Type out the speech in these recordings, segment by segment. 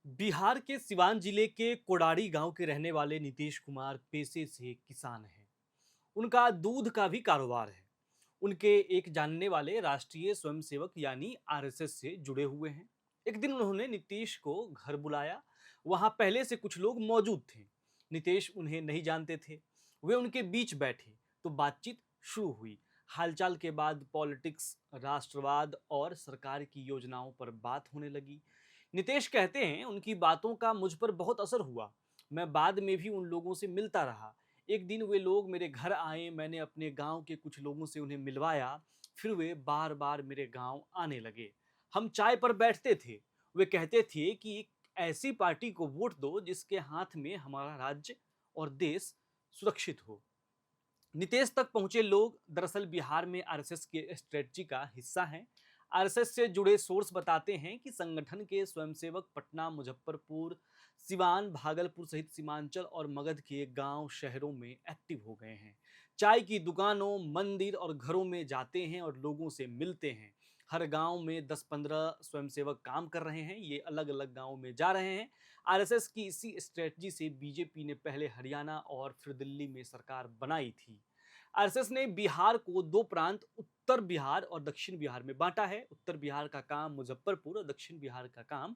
बिहार के सिवान जिले के कोडारी गांव के रहने वाले नीतीश कुमार पेशे से किसान हैं। उनका दूध का भी कारोबार है। उनके एक जानने वाले राष्ट्रीय स्वयंसेवक यानी आरएसएस से जुड़े हुए हैं। एक दिन उन्होंने नीतीश को घर बुलाया। वहां पहले से कुछ लोग मौजूद थे। नीतीश उन्हें नहीं जानते थे। वे उनके बीच बैठे तो बातचीत शुरू हुई। हालचाल के बाद पॉलिटिक्स, राष्ट्रवाद और सरकार की योजनाओं पर बात होने लगी। नितेश कहते हैं उनकी बातों का मुझ पर बहुत असर हुआ। मैं बाद में भी उन लोगों से मिलता रहा। एक दिन वे लोग मेरे घर आए, मैंने अपने गांव के कुछ लोगों से उन्हें मिलवाया। फिर वे बार बार मेरे गांव आने लगे। हम चाय पर बैठते थे। वे कहते थे कि एक ऐसी पार्टी को वोट दो जिसके हाथ में हमारा राज्य और देश सुरक्षित हो। नितेश तक पहुंचे लोग दरअसल बिहार में आरएसएस के स्ट्रेटजी का हिस्सा हैं। आरएसएस से जुड़े सोर्स बताते हैं कि संगठन के स्वयंसेवक पटना, मुजफ्फरपुर, सिवान, भागलपुर सहित सीमांचल और मगध के गांव शहरों में एक्टिव हो गए हैं। चाय की दुकानों, मंदिर और घरों में जाते हैं और लोगों से मिलते हैं। हर गांव में 10-15 स्वयंसेवक काम कर रहे हैं। ये अलग अलग गांवों में जा रहे हैं। आरएसएस की इसी स्ट्रेटजी से बीजेपी ने पहले हरियाणा और फिर दिल्ली में सरकार बनाई थी। आरएसएस ने बिहार को दो प्रांत, उत्तर बिहार और दक्षिण बिहार में बांटा है। उत्तर बिहार का काम मुजफ्फरपुर और दक्षिण बिहार का काम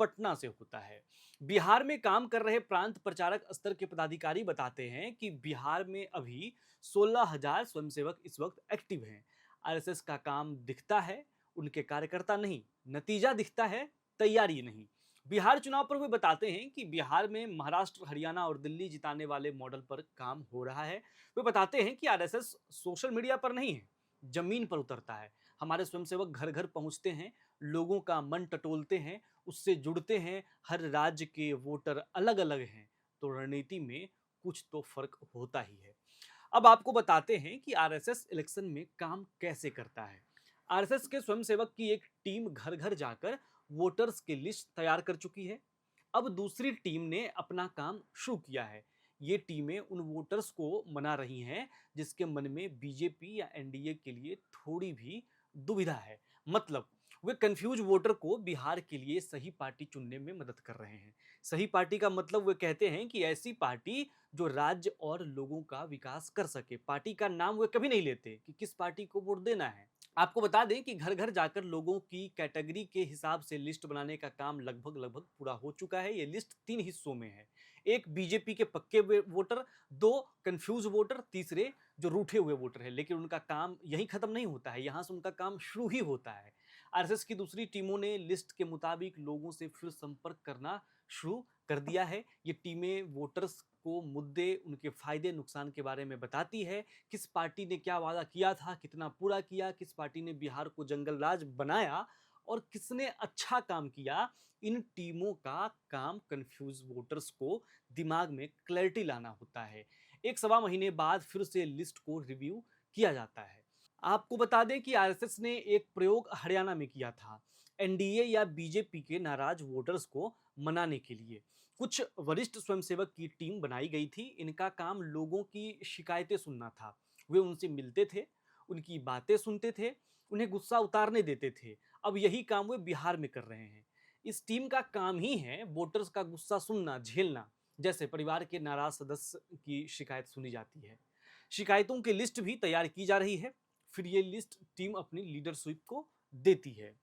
पटना से होता है। बिहार में काम कर रहे प्रांत प्रचारक स्तर के पदाधिकारी बताते हैं कि बिहार में अभी 16,000 स्वयंसेवक इस वक्त एक्टिव हैं। आरएसएस का काम दिखता है, उनके कार्यकर्ता नहीं। नतीजा दिखता है, तैयारी नहीं। बिहार चुनाव पर वे बताते हैं कि बिहार में महाराष्ट्र, हरियाणा और दिल्ली जिताने वाले मॉडल पर काम हो रहा है। वे बताते हैं कि आरएसएस सोशल मीडिया पर नहीं है, जमीन पर उतरता है। हमारे स्वयंसेवक घर घर पहुंचते हैं, लोगों का मन टटोलते हैं, उससे जुड़ते हैं। हर राज्य के वोटर अलग अलग हैं, तो रणनीति में कुछ तो फर्क होता ही है। अब आपको बताते हैं कि आरएसएस इलेक्शन में काम कैसे करता है। आरएसएस के स्वयंसेवक की एक टीम घर घर जाकर वोटर्स की लिस्ट तैयार कर चुकी है। अब दूसरी टीम ने अपना काम शुरू किया है। ये टीमें उन वोटर्स को मना रही हैं जिसके मन में बीजेपी या एनडीए के लिए थोड़ी भी दुविधा है। मतलब वे कंफ्यूज वोटर को बिहार के लिए सही पार्टी चुनने में मदद कर रहे हैं। सही पार्टी का मतलब वे कहते हैं कि ऐसी पार्टी जो राज्य और लोगों का विकास कर सके। पार्टी का नाम वे कभी नहीं लेते कि किस पार्टी को वोट देना है। आपको बता दें कि घर घर जाकर लोगों की कैटेगरी के हिसाब से लिस्ट बनाने का काम लगभग लगभग पूरा हो चुका है। ये लिस्ट 3 हिस्सों में है। एक बीजेपी के पक्के वोटर, 2 कंफ्यूज वोटर, तीसरे जो रूठे हुए वोटर है। लेकिन उनका काम यहीं खत्म नहीं होता है, यहां से उनका काम शुरू ही होता है। आरएसएस की दूसरी टीमों ने लिस्ट के मुताबिक लोगों से फिर संपर्क करना शुरू कर दिया है। ये टीमें वोटर्स को मुद्दे, उनके फायदे नुकसान के बारे में बताती है। किस पार्टी ने क्या वादा किया था, कितना पूरा किया, किस पार्टी ने बिहार को जंगल राज बनाया और किसने अच्छा काम किया। इन टीमों का काम कंफ्यूज वोटर्स को दिमाग में क्लैरिटी लाना होता है। 1 सवा महीने बाद फिर से लिस्ट को रिव्यू किया जाता है। आपको बता दें कि आरएसएस ने एक प्रयोग हरियाणा में किया था, एनडीए या बीजेपी के नाराज वोटर्स को मनाने के लिए। कुछ वरिष्ठ स्वयंसेवक की टीम बनाई गई थी। इनका काम लोगों की शिकायतें सुनना था। वे उनसे मिलते थे, उनकी बातें सुनते थे, उन्हें गुस्सा उतारने देते थे। अब यही काम वे बिहार में कर रहे हैं। इस टीम का काम ही है वोटर्स का गुस्सा सुनना, झेलना। जैसे परिवार के नाराज सदस्य की शिकायत सुनी जाती है। शिकायतों की लिस्ट भी तैयार की जा रही है। फिर ये लिस्ट टीम अपनी लीडरशिप को देती है।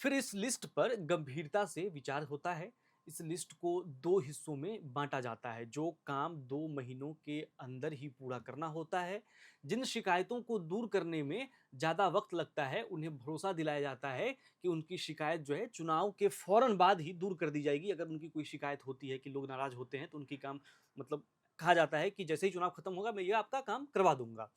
फिर इस लिस्ट पर गंभीरता से विचार होता है। इस लिस्ट को 2 हिस्सों में बांटा जाता है। जो काम 2 महीनों के अंदर ही पूरा करना होता है। जिन शिकायतों को दूर करने में ज़्यादा वक्त लगता है, उन्हें भरोसा दिलाया जाता है कि उनकी शिकायत जो है चुनाव के फौरन बाद ही दूर कर दी जाएगी। अगर उनकी कोई शिकायत होती है कि लोग नाराज होते हैं, तो उनकी काम मतलब कहा जाता है कि जैसे ही चुनाव खत्म होगा, मैं ये आपका काम करवा दूंगा।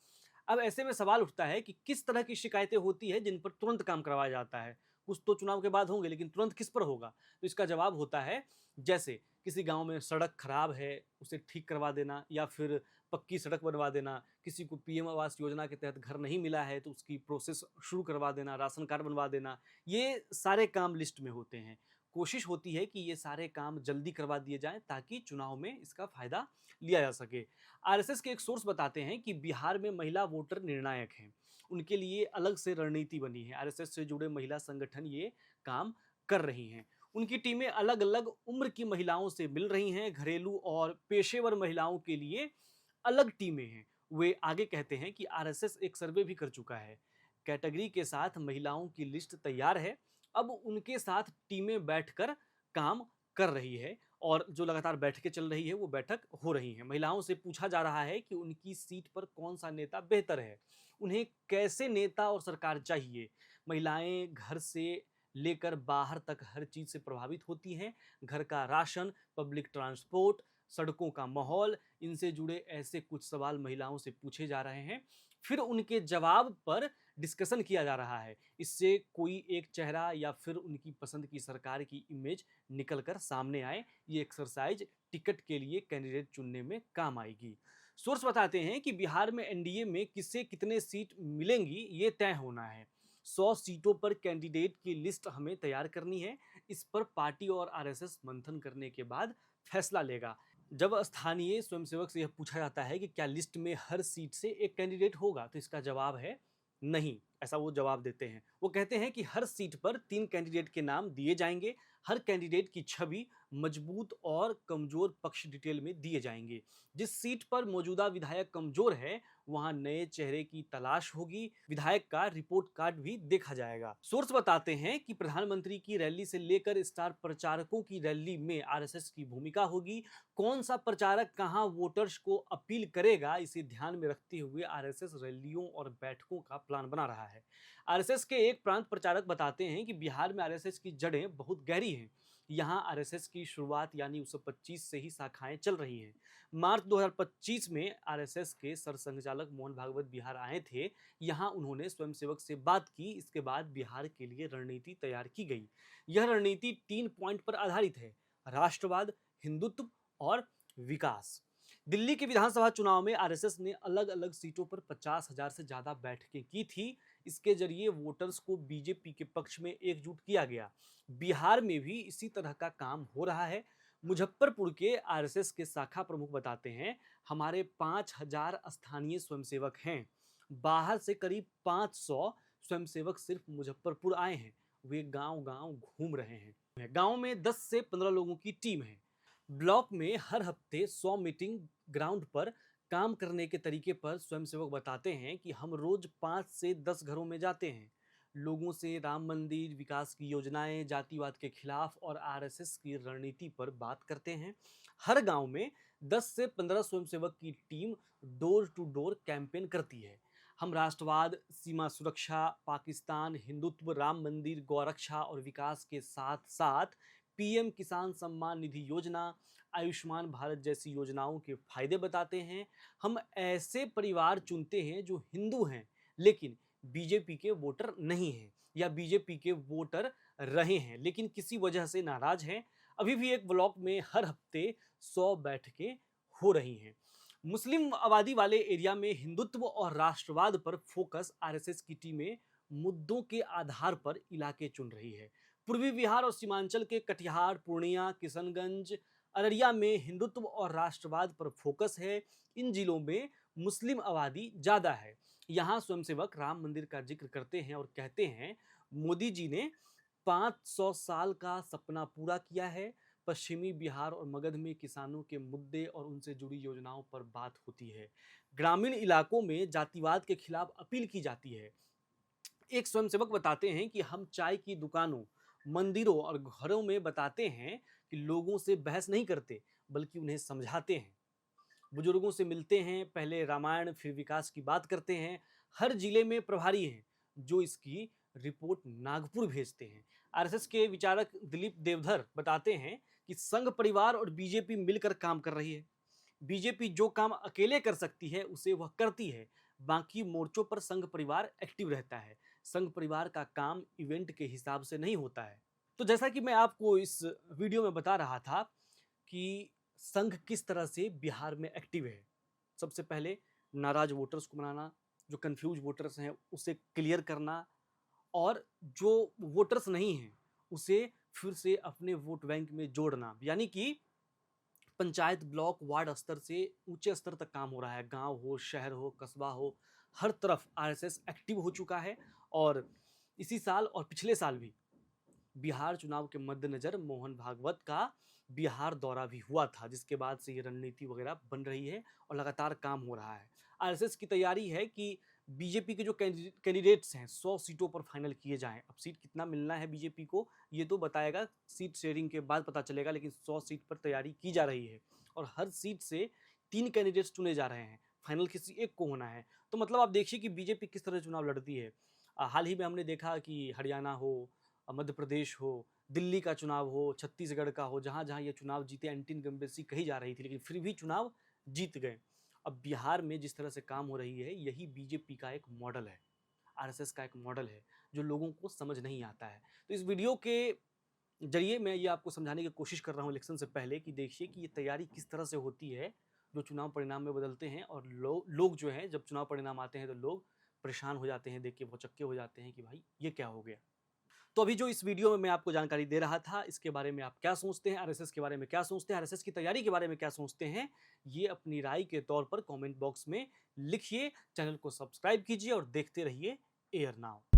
अब ऐसे में सवाल उठता है कि किस तरह की शिकायतें होती है जिन पर तुरंत काम करवाया जाता है। कुछ तो चुनाव के बाद होंगे, लेकिन तुरंत किस पर होगा? तो इसका जवाब होता है, जैसे किसी गांव में सड़क खराब है, उसे ठीक करवा देना, या फिर पक्की सड़क बनवा देना। किसी को पीएम आवास योजना के तहत घर नहीं मिला है तो उसकी प्रोसेस शुरू करवा देना, राशन कार्ड बनवा देना। ये सारे काम लिस्ट में होते हैं। कोशिश होती है कि ये सारे काम जल्दी करवा दिए जाएं ताकि चुनाव में इसका फायदा लिया जा सके। आरएसएस के एक सोर्स बताते हैं कि बिहार में महिला वोटर निर्णायक हैं। उनके लिए अलग से रणनीति बनी है। आरएसएस से जुड़े महिला संगठन ये काम कर रही हैं। उनकी टीमें अलग अलग उम्र की महिलाओं से मिल रही हैं। घरेलू और पेशेवर महिलाओं के लिए अलग टीमें हैं। वे आगे कहते हैं कि आरएसएस एक सर्वे भी कर चुका है। कैटेगरी के साथ महिलाओं की लिस्ट तैयार है। अब उनके साथ टीमें बैठकर काम कर रही है और जो लगातार बैठकें चल रही है वो बैठक हो रही है। महिलाओं से पूछा जा रहा है कि उनकी सीट पर कौन सा नेता बेहतर है, उन्हें कैसे नेता और सरकार चाहिए। महिलाएं घर से लेकर बाहर तक हर चीज से प्रभावित होती हैं। घर का राशन, पब्लिक ट्रांसपोर्ट, सड़कों का माहौल, इनसे जुड़े ऐसे कुछ सवाल महिलाओं से पूछे जा रहे हैं। फिर उनके जवाब पर डिस्कशन किया जा रहा है। इससे कोई एक चेहरा या फिर उनकी पसंद की सरकार की इमेज निकलकर सामने आए। ये एक्सरसाइज टिकट के लिए कैंडिडेट चुनने में काम आएगी। सोर्स बताते हैं कि बिहार में एनडीए में किसे कितने सीट मिलेंगी ये तय होना है। 100 सीटों पर कैंडिडेट की लिस्ट हमें तैयार करनी है। इस पर पार्टी और आरएसएस मंथन करने के बाद फैसला लेगा। जब स्थानीय स्वयंसेवक से यह पूछा जाता है कि क्या लिस्ट में हर सीट से एक कैंडिडेट होगा, तो इसका जवाब है नहीं। ऐसा वो जवाब देते हैं। वो कहते हैं कि हर सीट पर 3 कैंडिडेट के नाम दिए जाएंगे। हर कैंडिडेट की छवि, मजबूत और कमजोर पक्ष डिटेल में दिए जाएंगे। जिस सीट पर मौजूदा विधायक कमजोर है वहां नए चेहरे की तलाश होगी। विधायक का रिपोर्ट कार्ड भी देखा जाएगा। सोर्स बताते हैं कि प्रधानमंत्री की रैली से लेकर स्टार प्रचारकों की रैली में आरएसएस की भूमिका होगी। कौन सा प्रचारक कहां वोटर्स को अपील करेगा, इसे ध्यान में रखते हुए आरएसएस रैलियों और बैठकों का प्लान बना रहा है। आरएसएस के एक प्रांत प्रचारक बताते हैं कि बिहार में आरएसएस की जड़ें बहुत गहरी हैं। यहाँ आरएसएस की शुरुआत यानी 1925 से ही शाखाएं चल रही हैं। मार्च 2025 में आरएसएस के सरसंघचालक मोहन भागवत बिहार आए थे। यहाँ उन्होंने स्वयंसेवक से बात की। इसके बाद बिहार के लिए रणनीति तैयार की गई। यह रणनीति 3 पॉइंट पर आधारित है: राष्ट्रवाद, हिंदुत्व और विकास। दिल्ली के विधानसभा चुनाव में आरएसएस ने अलग अलग सीटों पर 50,000 से ज्यादा बैठकें की थी। इसके जरिए वोटर्स को बीजेपी के पक्ष में एकजुट किया गया। बिहार में भी इसी तरह का काम हो रहा है। मुजफ्फरपुर के आरएसएस के शाखा प्रमुख बताते हैं, हमारे 5,000 स्थानीय स्वयंसेवक हैं। बाहर से करीब 500 स्वयंसेवक सिर्फ मुजफ्फरपुर आए हैं। वे गांव गांव घूम रहे हैं। गांव में 10 से 15 लोगों की टीम है। ब्लॉक में हर हफ्ते 100 मीटिंग ग्राउंड पर काम करने के तरीके पर स्वयंसेवक बताते हैं कि हम रोज 5 से 10 घरों में जाते हैं। लोगों से राम मंदिर, विकास की योजनाएं, जातिवाद के खिलाफ और आरएसएस की रणनीति पर बात करते हैं। हर गांव में 10 से 15 स्वयंसेवक की team door to door campaign करती है। हम राष्ट्रवाद, सीमा सुरक्षा, पाकिस्तान, हिंदुत्व, राम मंदिर, गौरक्षा और विकास के साथ साथ पीएम किसान सम्मान निधि योजना, आयुष्मान भारत जैसी योजनाओं के फायदे बताते हैं। हम ऐसे परिवार चुनते हैं जो हिंदू हैं लेकिन बीजेपी के वोटर नहीं हैं, या बीजेपी के वोटर रहे हैं लेकिन किसी वजह से नाराज हैं। अभी भी एक ब्लॉक में हर हफ्ते 100 बैठकें हो रही हैं। मुस्लिम आबादी वाले एरिया में हिंदुत्व और राष्ट्रवाद पर फोकस आरएसएस की टीमें मुद्दों के आधार पर इलाके चुन रही है। पूर्वी बिहार और सीमांचल के कटिहार, पूर्णिया, किशनगंज, अररिया में हिंदुत्व और राष्ट्रवाद पर फोकस है। इन जिलों में मुस्लिम आबादी ज्यादा है। यहाँ स्वयंसेवक राम मंदिर का जिक्र करते हैं और कहते हैं, मोदी जी ने 500 साल का सपना पूरा किया है। पश्चिमी बिहार और मगध में किसानों के मुद्दे और उनसे जुड़ी योजनाओं पर बात होती है। ग्रामीण इलाकों में जातिवाद के खिलाफ अपील की जाती है। एक स्वयंसेवक बताते हैं कि हम चाय की दुकानों, मंदिरों और घरों में बताते हैं कि लोगों से बहस नहीं करते बल्कि उन्हें समझाते हैं। बुजुर्गों से मिलते हैं, पहले रामायण फिर विकास की बात करते हैं। हर जिले में प्रभारी हैं जो इसकी रिपोर्ट नागपुर भेजते हैं। आरएसएस के विचारक दिलीप देवधर बताते हैं कि संघ परिवार और बीजेपी मिलकर काम कर रही है। बीजेपी जो काम अकेले कर सकती है उसे वह करती है। बाकी मोर्चों पर संघ परिवार एक्टिव रहता है। संघ परिवार का काम इवेंट के हिसाब से नहीं होता है। तो जैसा कि मैं आपको इस वीडियो में बता रहा था कि संघ किस तरह से बिहार में एक्टिव है। सबसे पहले नाराज वोटर्स को मनाना, जो कंफ्यूज वोटर्स हैं उसे क्लियर करना, और जो वोटर्स नहीं हैं उसे फिर से अपने वोट बैंक में जोड़ना। यानी कि पंचायत, ब्लॉक, वार्ड स्तर से ऊंचे स्तर तक काम हो रहा है। गांव हो, शहर हो, कस्बा हो, हर तरफ आरएसएस एक्टिव हो चुका है। और इसी साल और पिछले साल भी बिहार चुनाव के मद्देनज़र मोहन भागवत का बिहार दौरा भी हुआ था, जिसके बाद से ये रणनीति वगैरह बन रही है और लगातार काम हो रहा है। आरएसएस की तैयारी है कि बीजेपी के जो कैंडिडेट्स हैं 100 सीटों पर फाइनल किए जाएँ। अब सीट कितना मिलना है बीजेपी को, ये तो बताएगा सीट शेयरिंग के बाद पता चलेगा, लेकिन 100 सीट पर तैयारी की जा रही है और हर सीट से 3 कैंडिडेट्स चुने जा रहे हैं, फाइनल किसी एक को होना है। तो मतलब आप देखिए कि बीजेपी किस तरह चुनाव लड़ती है। हाल ही में हमने देखा कि हरियाणा हो, मध्य प्रदेश हो, दिल्ली का चुनाव हो, छत्तीसगढ़ का हो, जहाँ-जहाँ ये चुनाव जीते, एंटी इनकम्बेंसी कही जा रही थी, लेकिन फिर भी चुनाव जीत गए। अब बिहार में जिस तरह से काम हो रही है, यही बीजेपी का एक मॉडल है, आरएसएस का एक मॉडल है, जो लोगों को समझ नहीं आता है। तो इस वीडियो के ज़रिए मैं ये आपको समझाने की कोशिश कर रहा हूँ इलेक्शन से पहले कि देखिए कि ये तैयारी किस तरह से होती है, जो चुनाव परिणाम में बदलते हैं और लोग जो हैं, जब चुनाव परिणाम आते हैं, तो लोग परेशान हो जाते हैं, देख के भौचक्के हो जाते हैं कि भाई ये क्या हो गया? तो अभी जो इस वीडियो में मैं आपको जानकारी दे रहा था, इसके बारे में आप क्या सोचते हैं? आरएसएस के बारे में क्या सोचते हैं? आरएसएस की तैयारी के बारे में क्या सोचते हैं? ये अपनी राय के तौर पर कमेंट बॉक्स में लिखिए, चैनल को सब्सक्राइब कीजिए और देखते रहिए एयर नाउ।